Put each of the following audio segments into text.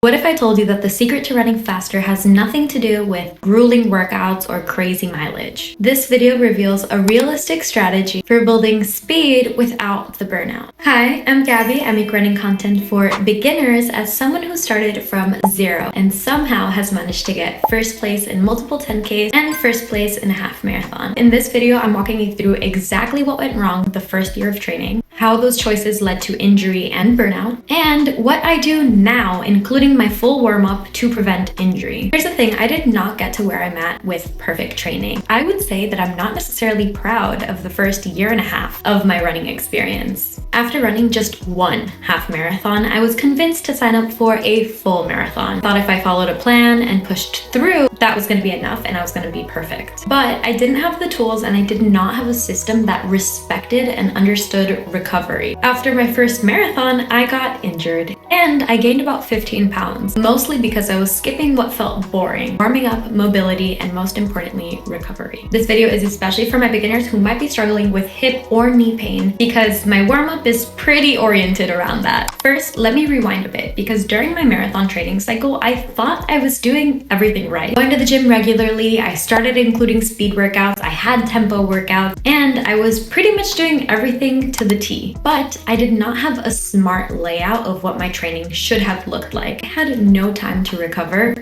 What if I told you that the secret to running faster has nothing to do with grueling workouts or crazy mileage? This video reveals a realistic strategy for building speed without the burnout. Hi, I'm Gabby. I make running content for beginners as someone who started from zero and somehow has managed to get first place in multiple 10Ks and first place in a half marathon. In this video, I'm walking you through exactly what went wrong the first year of training, how those choices led to injury and burnout, and what I do now, including my full warm-up to prevent injury. Here's the thing, I did not get to where I'm at with perfect training. I would say that I'm not necessarily proud of the first year and a half of my running experience. After running just one half marathon, I was convinced to sign up for a full marathon. Thought if I followed a plan and pushed through, that was going to be enough and I was going to be perfect. But I didn't have the tools and I did not have a system that respected and understood recovery. After my first marathon, I got injured and I gained about 15 pounds, mostly because I was skipping what felt boring, warming up, mobility, and most importantly, recovery. This video is especially for my beginners who might be struggling with hip or knee pain because my warm-up is pretty oriented around that. First, let me rewind a bit because during my marathon training cycle, I thought I was doing everything right. Going to the gym regularly, I started including speed workouts, I had tempo workouts, and I was pretty much doing everything to the T. But I did not have a smart layout of what my training should have looked like. I had no time to recover,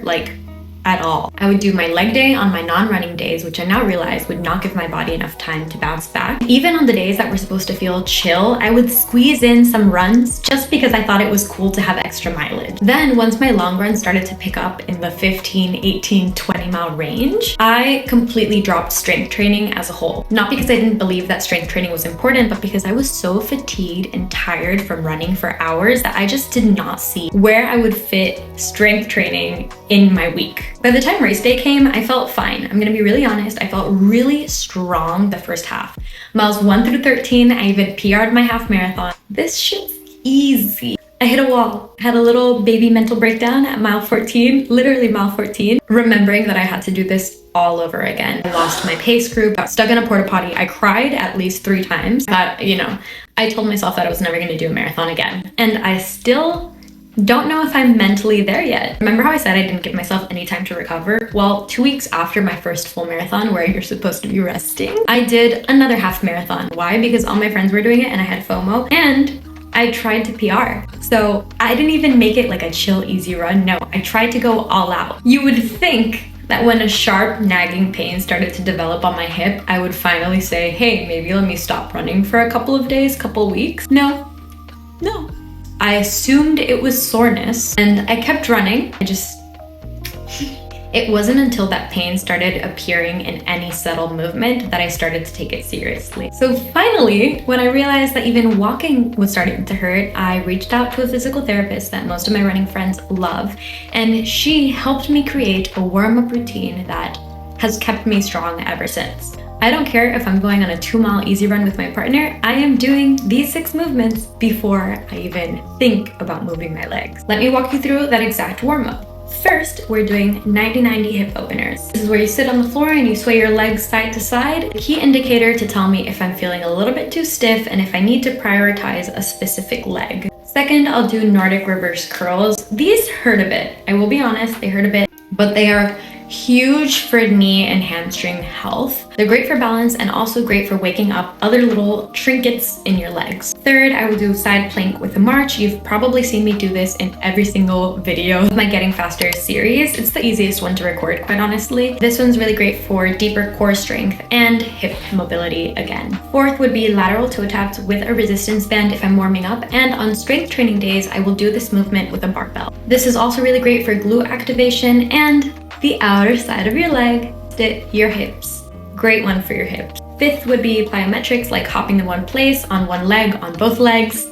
at all. I would do my leg day on my non-running days, which I now realize would not give my body enough time to bounce back. Even on the days that were supposed to feel chill, I would squeeze in some runs just because I thought it was cool to have extra mileage. Then once my long runs started to pick up in the 15, 18, 20 mile range, I completely dropped strength training as a whole. Not because I didn't believe that strength training was important, but because I was so fatigued and tired from running for hours that I just did not see where I would fit strength training in my week. By the time race day came, I felt fine. I'm gonna be really honest, I felt really strong the first half. Miles 1 through 13, I even PR'd my half marathon. This shit's easy. I hit a wall, had a little baby mental breakdown at mile 14, literally mile 14, remembering that I had to do this all over again. I lost my pace group, got stuck in a porta potty. I cried at least 3 times. But, I told myself that I was never gonna do a marathon again. And I still don't know if I'm mentally there yet. Remember how I said I didn't give myself any time to recover? Well, 2 weeks after my first full marathon, where you're supposed to be resting, I did another half marathon. Why? Because all my friends were doing it and I had FOMO and I tried to PR. So I didn't even make it like a chill, easy run. No, I tried to go all out. You would think that when a sharp, nagging pain started to develop on my hip, I would finally say, hey, maybe let me stop running for a couple of days, couple weeks. No. I assumed it was soreness and I kept running. It wasn't until that pain started appearing in any subtle movement that I started to take it seriously. So finally, when I realized that even walking was starting to hurt, I reached out to a physical therapist that most of my running friends love, and she helped me create a warm-up routine that has kept me strong ever since. I don't care if I'm going on a 2-mile easy run with my partner, I am doing these 6 movements before I even think about moving my legs. Let me walk you through that exact warm-up. First, we're doing 90-90 hip openers. This is where you sit on the floor and you sway your legs side to side. A key indicator to tell me if I'm feeling a little bit too stiff and if I need to prioritize a specific leg. Second, I'll do Nordic reverse curls. These hurt a bit. I will be honest, they hurt a bit, but they are huge for knee and hamstring health. They're great for balance and also great for waking up other little trinkets in your legs. Third, I will do side plank with a march. You've probably seen me do this in every single video of my Getting Faster series. It's the easiest one to record, quite honestly. This one's really great for deeper core strength and hip mobility again. Fourth would be lateral toe taps with a resistance band if I'm warming up, and on strength training days, I will do this movement with a barbell. This is also really great for glute activation and the outer side of your leg, your hips. Great one for your hips. Fifth would be plyometrics, like hopping in one place, on one leg, on both legs.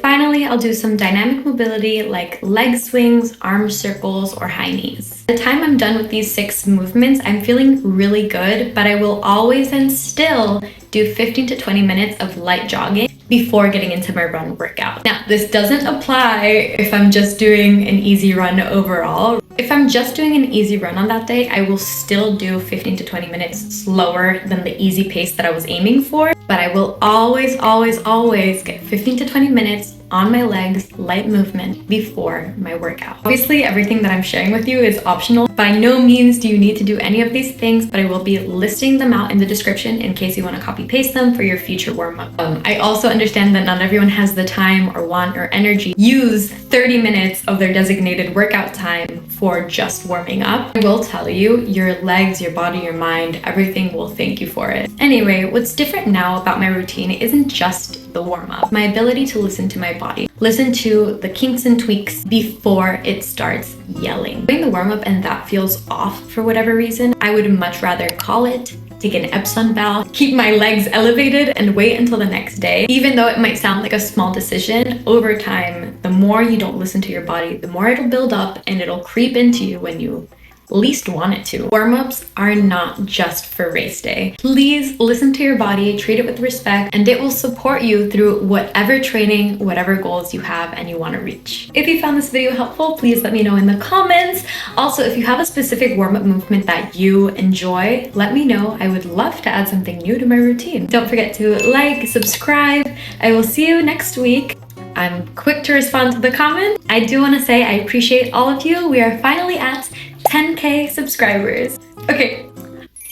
Finally, I'll do some dynamic mobility like leg swings, arm circles, or high knees. By the time I'm done with these 6 movements, I'm feeling really good, but I will always and still do 15 to 20 minutes of light jogging before getting into my run workout. Now, this doesn't apply if I'm just doing an easy run overall. If I'm just doing an easy run on that day, I will still do 15 to 20 minutes slower than the easy pace that I was aiming for, but I will always, always, always get 15 to 20 minutes on my legs, light movement before my workout. Obviously, everything that I'm sharing with you is optional. By no means do you need to do any of these things, but I will be listing them out in the description in case you want to copy paste them for your future warm-up. I also understand that not everyone has the time or want or energy. Use 30 minutes of their designated workout time for just warming up. I will tell you, your legs, your body, your mind, everything will thank you for it. Anyway, what's different now about my routine isn't just the warm-up. My ability to listen to my body. Listen to the kinks and tweaks before it starts yelling. Doing the warm-up and that feels off for whatever reason, I would much rather call it, take an Epsom bath, keep my legs elevated, and wait until the next day. Even though it might sound like a small decision, over time, the more you don't listen to your body, the more it'll build up and it'll creep into you when you least want it to. Warm-ups are not just for race day. Please listen to your body, treat it with respect, and it will support you through whatever training, whatever goals you have and you want to reach. If you found this video helpful, please let me know in the comments. Also, if you have a specific warm-up movement that you enjoy, let me know. I would love to add something new to my routine. Don't forget to like, subscribe. I will see you next week. I'm quick to respond to the comment. I do want to say I appreciate all of you. We are finally at 10K subscribers. Okay,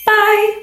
bye!